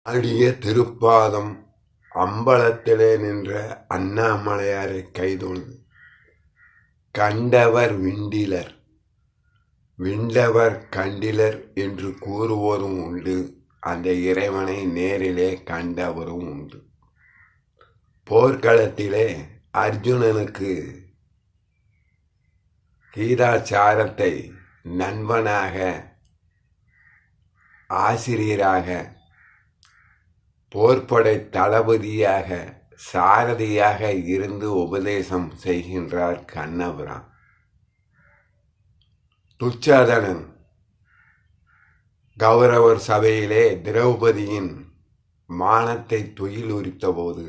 அடிய திருப்பாதம் அம்பலத்திலே நின்ற அண்ணாமலையாரை கைதொழுது கண்டவர் விண்டிலர் விண்டவர் கண்டிலர் என்று கூறுவோரும் உண்டு. அந்த இறைவனை நேரிலே கண்டவரும் உண்டு. போர்க்களத்திலே அர்ஜுனனுக்கு கீதாச்சாரத்தை நண்பனாக ஆசிரியராக போர்ப்படை தளபதியாக சாரதியாக இருந்து உபதேசம் செய்கின்றார் கண்ணபுரான். துச்சாதனன் கௌரவர் சபையிலே திரௌபதியின் மானத்தை துயில் உரித்த போது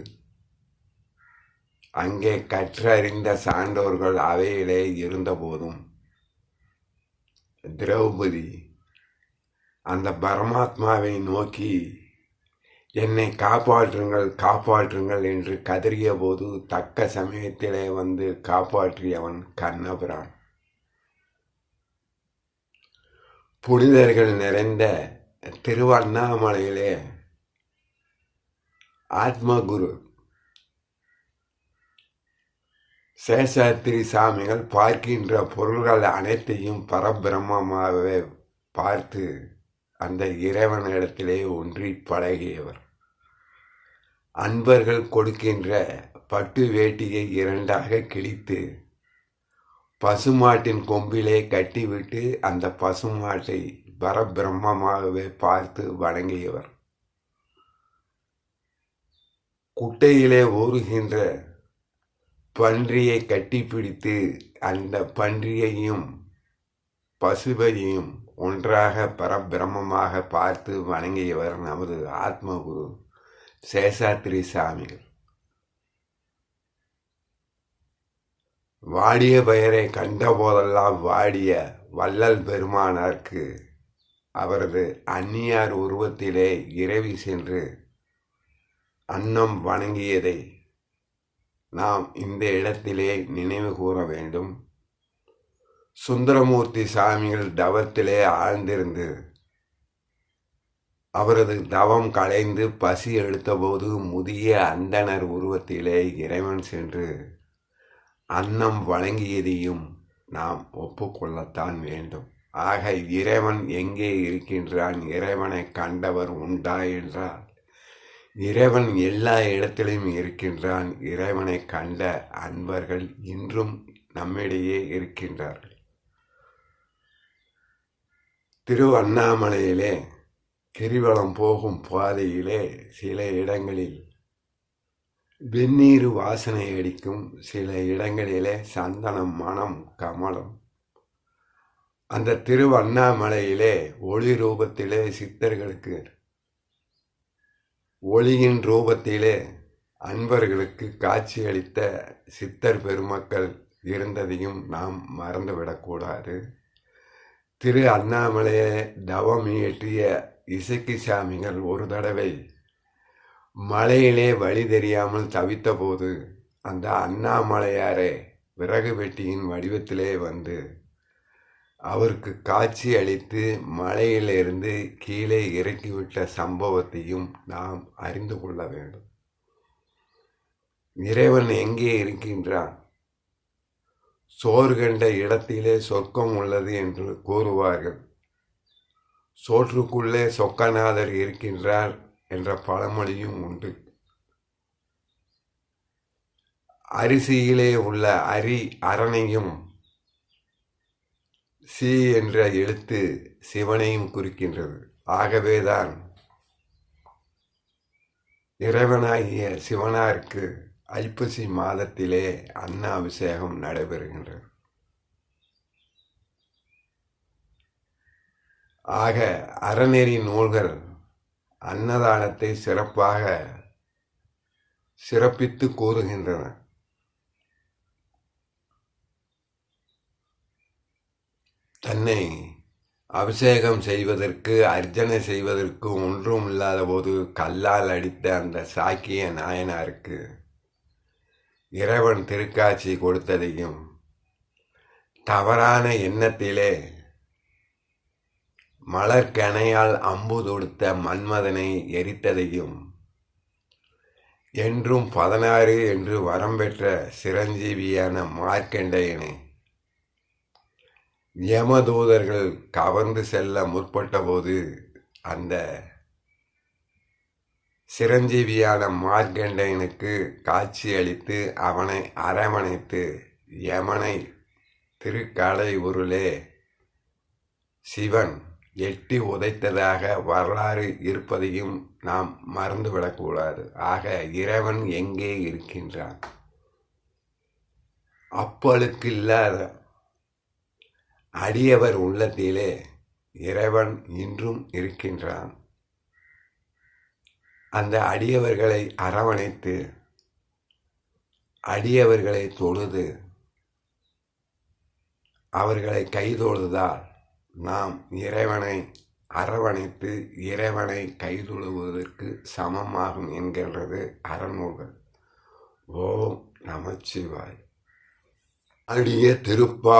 அங்கே கற்றறிந்த சான்றோர்கள் அவையிலே இருந்தபோதும் திரௌபதி அந்த பரமாத்மாவை நோக்கி என்னை காப்பாற்றுங்கள் காப்பாற்றுங்கள் என்று கதறிய போது தக்க சமயத்திலே வந்து காப்பாற்றியவன் கண்ணபுரான். புனிதர்கள் நிறைந்த திருவண்ணாமலையிலே ஆத்மகுரு சேஷாத்திரி சாமிகள் பார்க்கின்ற பொருள்கள் அனைத்தையும் பரபிரம்மமாகவே பார்த்து அந்த இறைவனிடத்திலே ஒன்றி பழகியவர். அன்பர்கள் கொடுக்கின்ற பட்டு வேட்டியை இரண்டாக கிழித்து பசுமாட்டின் கொம்பிலே கட்டிவிட்டு அந்த பசுமாட்டை பரபிரம்மமாகவே பார்த்து வணங்கியவர். குட்டையிலே ஊறுகின்ற பன்றியை கட்டிப்பிடித்து அந்த பன்றியையும் பசுவையும் ஒன்றாக பரபிரம்மமாக பார்த்து வணங்கியவர் நமது ஆத்மகுரு சேஷாத்திரி சாமிகள். வாடிய பெயரை கண்ட போதெல்லாம் வாடிய வள்ளல் பெருமானாருக்கு அவரது அந்நியார் உருவத்திலே இறைவி சென்று அன்னம் வணங்கியதை நாம் இந்த இடத்திலே நினைவு கூற வேண்டும். சுந்தரமூர்த்தி சாமிகள் தவத்திலே ஆழ்ந்திருந்து அவரது தவம் களைந்து பசி எடுத்தபோது முதிய அந்தணர் உருவத்திலே இறைவன் சென்று அன்னம் வழங்கியதையும் நாம் ஒப்புக்கொள்ளத்தான் வேண்டும். ஆக இறைவன் எங்கே இருக்கின்றான்? இறைவனை கண்டவர் உண்டா என்றால் இறைவன் எல்லா இடத்திலும் இருக்கின்றான். இறைவனை கண்ட அன்பர்கள் இன்றும் நம்மிடையே இருக்கின்றார்கள். திருவண்ணாமலையிலே கிரிவலம் போகும் பாதையிலே சில இடங்களில் வெந்நீர் வாசனை அடிக்கும், சில இடங்களிலே சந்தனம் மனம் கமலம். அந்த திருவண்ணாமலையிலே ஒளி ரூபத்திலே சித்தர்களுக்கு ஒளியின் ரூபத்திலே அன்பர்களுக்கு காட்சியளித்த சித்தர் பெருமக்கள் இருந்ததையும் நாம் மறந்துவிடக்கூடாது. திரு அண்ணாமலையை தவம் இயற்றிய இசக்கி சாமிகள் ஒரு தடவை மலையிலே வழி தெரியாமல் தவித்த போது அந்த அண்ணாமலையாரே விறகு வெட்டியின் வடிவத்திலே வந்து அவருக்கு காட்சி அளித்து மலையிலிருந்து கீழே இறக்கிவிட்ட சம்பவத்தையும் நாம் அறிந்து கொள்ள வேண்டும். இறைவன் எங்கே இருக்கின்றான்? சோறு கண்ட இடத்திலே சொர்க்கம் உள்ளது என்று கூறுவார்கள். சோற்றுக்குள்ளே சொக்கநாதர் இருக்கின்றார் என்ற பழமொழியும் உண்டு. அரிசியிலே உள்ள அரணையும் சி என்ற எழுத்து சிவனையும் குறிக்கின்றது. ஆகவேதான் இறைவனாகிய சிவனாருக்கு ஐப்பசி மாதத்திலே அன்னாபிஷேகம் நடைபெறுகின்றது. ஆக அறநெறி நூல்கள் அன்னதானத்தை சிறப்பாக சிறப்பித்து கூறுகின்றன. தன்னை அபிஷேகம் செய்வதற்கு அர்ச்சனை செய்வதற்கு ஒன்றும் இல்லாத போது கல்லால் அடித்த அந்த சாக்கிய நாயனாருக்கு இறைவன் திருக்காட்சி கொடுத்ததையும் தவறான எண்ணத்திலே மலர்கணையால் அம்பு தொடுத்த மன்மதனை எரித்ததையும் என்றும் 16 என்று வரம் பெற்ற சிரஞ்சீவியான மார்க்கண்டேயனை யமதூதர்கள் கவர்ந்து செல்ல முற்பட்டபோது அந்த சிரஞ்சீவியான மார்க்கண்டேயனுக்கு காட்சியளித்து அவனை அரவணைத்து யமனை திருக்கடை உருளே சிவன் எட்டி உதைத்ததாக வரலாறு இருப்பதையும் நாம் மறந்துவிடக்கூடாது. ஆக இறைவன் எங்கே இருக்கின்றான்? அப்பழுக்கு இல்லாத அடியவர் உள்ளத்திலே இறைவன் இன்றும் இருக்கின்றான். அந்த அடியவர்களை அரவணைத்து அடியவர்களை தொழுது அவர்களை கைதொழுதால் நாம் இறைவனை அரவணைத்து இறைவனை கைதொழுவதற்கு சமமாகும் என்கின்றது அறநூல்கள். ஓம் நமச்சிவாய். அடிய திருப்பா